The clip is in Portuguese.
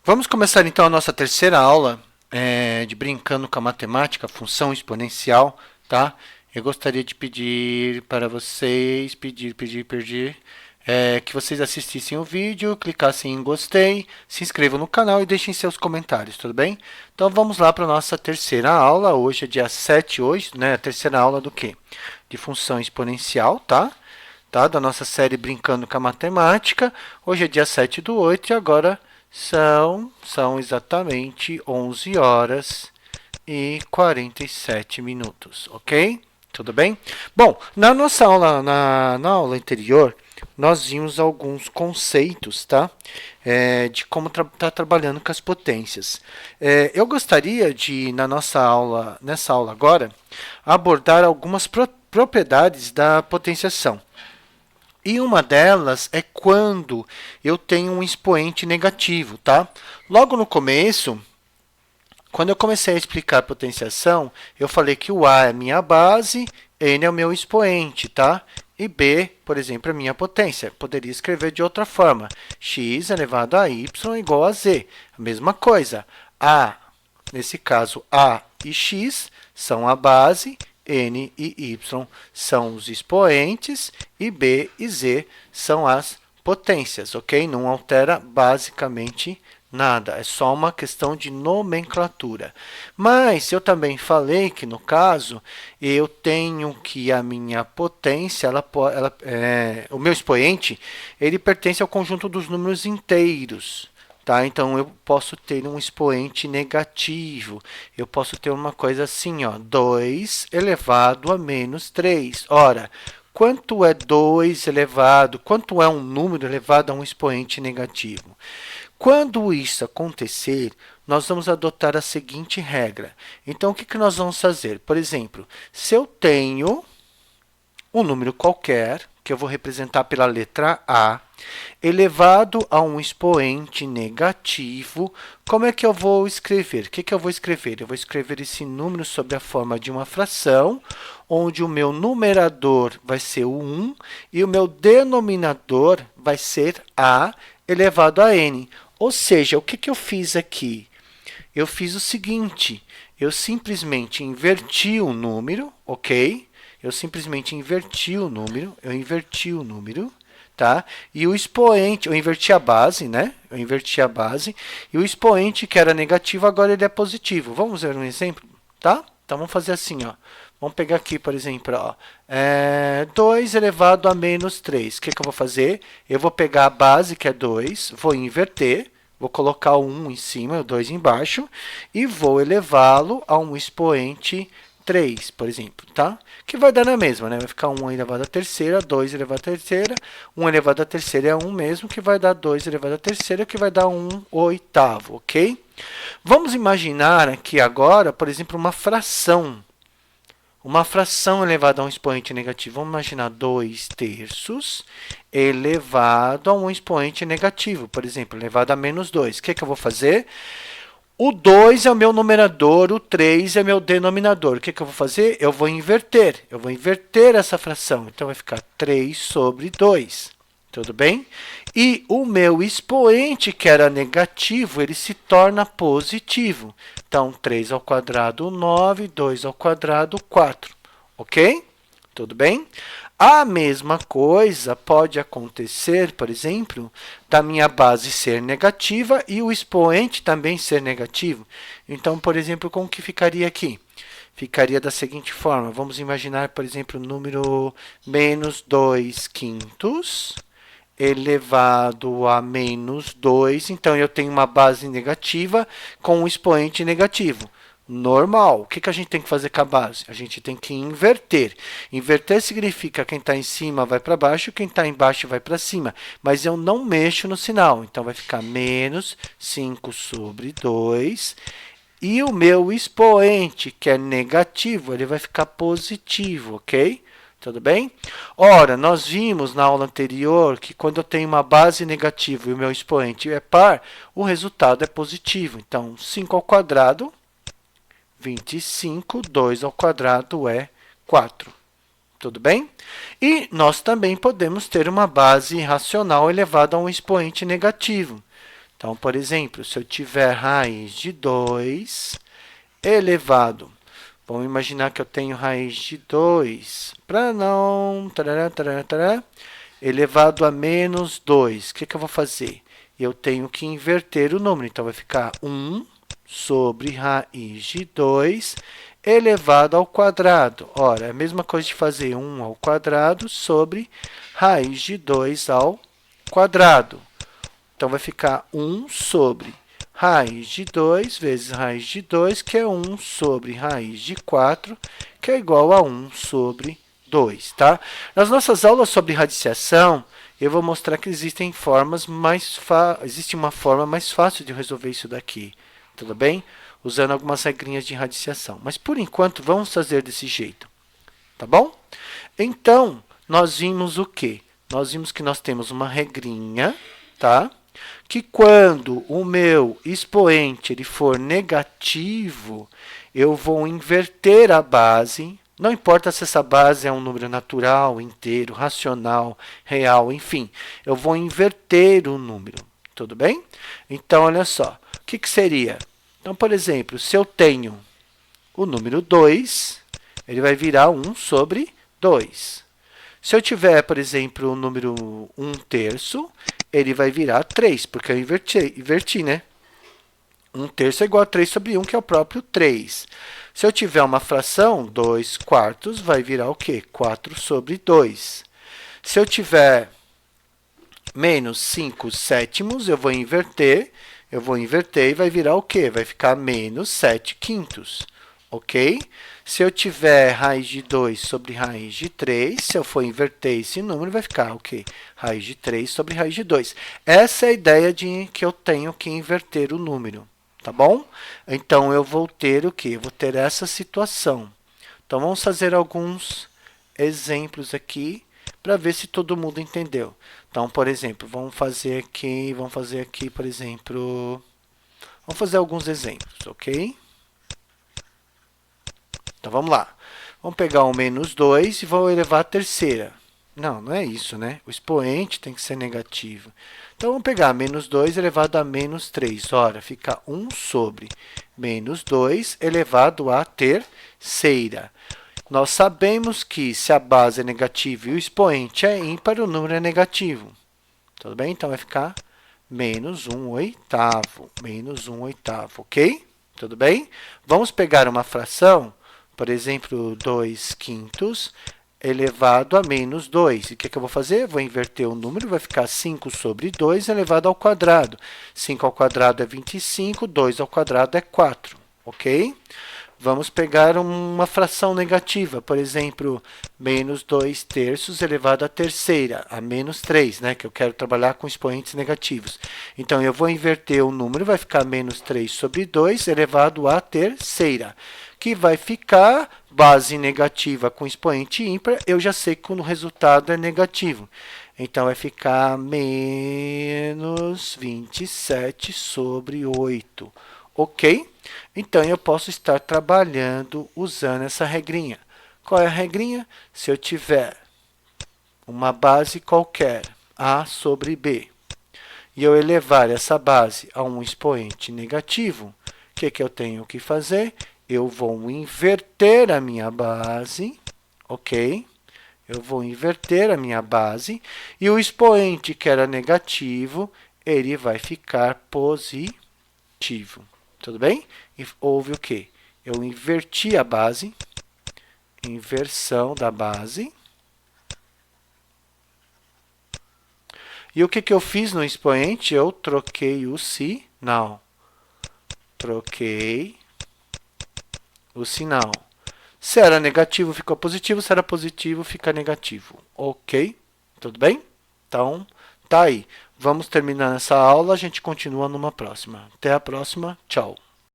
Vamos começar então a nossa terceira aula de Brincando com a Matemática, função exponencial, tá? Eu gostaria de pedir para vocês, que vocês assistissem o vídeo, clicassem em gostei, se inscrevam no canal e deixem seus comentários, tudo bem? Então vamos lá para a nossa terceira aula, hoje é dia 7, hoje, né? A terceira aula do quê? De função exponencial, tá? Da nossa série Brincando com a Matemática. Hoje é dia 7 do 8 e agora são exatamente 11 horas e 47 minutos, ok? Tudo bem? Bom, na nossa aula, na aula anterior, nós vimos alguns conceitos, tá? De como tá trabalhando com as potências. Eu gostaria de, nessa aula agora, abordar algumas propriedades da potenciação. E uma delas é quando eu tenho um expoente negativo, tá? Logo no começo, quando eu comecei a explicar a potenciação, eu falei que o A é a minha base, N é o meu expoente, tá? E B, por exemplo, é a minha potência. Poderia escrever de outra forma. X elevado a Y igual a Z. A mesma coisa. A, nesse caso, A e X são a base, N e Y são os expoentes e B e Z são as potências, ok? Não altera basicamente nada, é só uma questão de nomenclatura. Mas eu também falei que, no caso, eu tenho que a minha potência, o meu expoente, ele pertence ao conjunto dos números inteiros. Tá? Então, eu posso ter um expoente negativo. Eu posso ter uma coisa assim, ó, 2 elevado a menos 3. Ora, quanto é 2 elevado, quanto é um número elevado a um expoente negativo? Quando isso acontecer, nós vamos adotar a seguinte regra. Então, o que nós vamos fazer? Por exemplo, se eu tenho um número qualquer, que eu vou representar pela letra A, elevado a um expoente negativo, como é que eu vou escrever? O que eu vou escrever? Eu vou escrever esse número sob a forma de uma fração, onde o meu numerador vai ser o 1 e o meu denominador vai ser A elevado a N. Ou seja, o que eu fiz aqui? Eu fiz o seguinte, eu simplesmente inverti o número, ok? Eu simplesmente inverti o número, tá? E o expoente, eu inverti a base, né? Eu inverti a base. E o expoente, que era negativo, agora ele é positivo. Vamos ver um exemplo, tá? Então, vamos fazer assim, ó. Vamos pegar aqui, por exemplo, ó, 2 elevado a menos 3. O que eu vou fazer? Eu vou pegar a base, que é 2, vou inverter, vou colocar o 1 em cima, o 2 embaixo, e vou elevá-lo a um expoente 3, por exemplo, tá? Que vai dar na mesma, né? Vai ficar 1 elevado à terceira, 2 elevado à terceira, 1 elevado à terceira é 1 mesmo, que vai dar 2 elevado à terceira, que vai dar 1 oitavo, ok? Vamos imaginar aqui agora, por exemplo, uma fração. Uma fração elevada a um expoente negativo. Vamos imaginar 2 terços elevado a um expoente negativo. Por exemplo, elevado a menos 2. O que eu vou fazer? O 2 é o meu numerador, o 3 é meu denominador. O que eu vou fazer? Eu vou inverter. Eu vou inverter essa fração. Então, vai ficar 3 sobre 2. Tudo bem? E o meu expoente, que era negativo, ele se torna positivo. Então, 3 ao quadrado, 9, 2 ao quadrado, 4. Ok? Tudo bem? A mesma coisa pode acontecer, por exemplo, da minha base ser negativa e o expoente também ser negativo. Então, por exemplo, como que ficaria aqui? Ficaria da seguinte forma. Vamos imaginar, por exemplo, o número menos 2 quintos elevado a menos 2. Então, eu tenho uma base negativa com um expoente negativo. Normal. O que a gente tem que fazer com a base? A gente tem que inverter. Inverter significa quem está em cima vai para baixo, quem está embaixo vai para cima. Mas eu não mexo no sinal. Então, vai ficar menos 5 sobre 2. E o meu expoente, que é negativo, ele vai ficar positivo, ok? Tudo bem? Ora, nós vimos na aula anterior que quando eu tenho uma base negativa e o meu expoente é par, o resultado é positivo. Então, 5 ao quadrado, 25, 2 ao quadrado é 4. Tudo bem? E nós também podemos ter uma base racional elevada a um expoente negativo. Então, por exemplo, se eu tiver raiz de 2 elevado, vamos imaginar que eu tenho raiz de 2, para não... Tarará, tarará, tarará, elevado a menos 2. O que eu vou fazer? Eu tenho que inverter o número. Então, vai ficar 1 sobre raiz de 2 elevado ao quadrado. Ora, é a mesma coisa de fazer 1 ao quadrado sobre raiz de 2 ao quadrado. Então, vai ficar 1 sobre raiz de 2 vezes raiz de 2, que é 1 sobre raiz de 4, que é igual a 1 sobre 2, tá? Nas nossas aulas sobre radiciação, eu vou mostrar que existem existe uma forma mais fácil de resolver isso daqui, tudo bem? Usando algumas regrinhas de radiciação. Mas, por enquanto, vamos fazer desse jeito, tá bom? Então, nós vimos o quê? Nós vimos que nós temos uma regrinha, tá? Que quando o meu expoente ele for negativo, eu vou inverter a base. Não importa se essa base é um número natural, inteiro, racional, real, enfim. Eu vou inverter o número, tudo bem? Então, olha só. O que seria? Então, por exemplo, se eu tenho o número 2, ele vai virar 1 sobre 2. Se eu tiver, por exemplo, o número 1/3, ele vai virar 3, porque eu inverti, né? 1/3 é igual a 3 sobre 1, que é o próprio 3. Se eu tiver uma fração, 2/4 vai virar o quê? 4 sobre 2. Se eu tiver menos 5/7, eu vou inverter e vai virar o quê? Vai ficar menos 7/5, ok? Se eu tiver raiz de 2 sobre raiz de 3, se eu for inverter esse número, vai ficar o quê? Raiz de 3 sobre raiz de 2. Essa é a ideia de que eu tenho que inverter o número, tá bom? Então, eu vou ter o quê? Eu vou ter essa situação. Então, vamos fazer alguns exemplos aqui para ver se todo mundo entendeu. Então, por exemplo, vamos fazer aqui, por exemplo, vamos fazer alguns exemplos, ok? Então, vamos lá. Vamos pegar o menos 2 e vou elevar a terceira. Não, não é isso, né? O expoente tem que ser negativo. Então, vamos pegar menos 2 elevado a menos 3. Ora, fica 1 sobre menos 2 elevado à terceira. Nós sabemos que se a base é negativa e o expoente é ímpar, o número é negativo. Tudo bem? Então, vai ficar menos 1/8. Menos 1/8, ok? Tudo bem? Vamos pegar uma fração, por exemplo, 2/5 elevado a menos 2. E o que eu vou fazer? Vou inverter o número, vai ficar 5 sobre 2 elevado ao quadrado. 5 ao quadrado é 25, 2 ao quadrado é 4, ok? Vamos pegar uma fração negativa, por exemplo, menos 2/3 elevado à terceira, a menos 3, né? Que eu quero trabalhar com expoentes negativos. Então, eu vou inverter o número, vai ficar menos 3 sobre 2 elevado à terceira, que vai ficar base negativa com expoente ímpar. Eu já sei que o resultado é negativo. Então, vai ficar menos 27 sobre 8. Ok? Então, eu posso estar trabalhando usando essa regrinha. Qual é a regrinha? Se eu tiver uma base qualquer, A sobre B, e eu elevar essa base a um expoente negativo, o que eu tenho que fazer? Eu vou inverter a minha base, ok? Eu vou inverter a minha base, e o expoente que era negativo, ele vai ficar positivo. Tudo bem? E houve o quê? Eu inverti a base, inversão da base. E o que eu fiz no expoente? Eu troquei o sinal. Troquei o sinal. Se era negativo, ficou positivo. Se era positivo, fica negativo. Ok? Tudo bem? Então, tá aí. Vamos terminar essa aula. A gente continua numa próxima. Até a próxima. Tchau.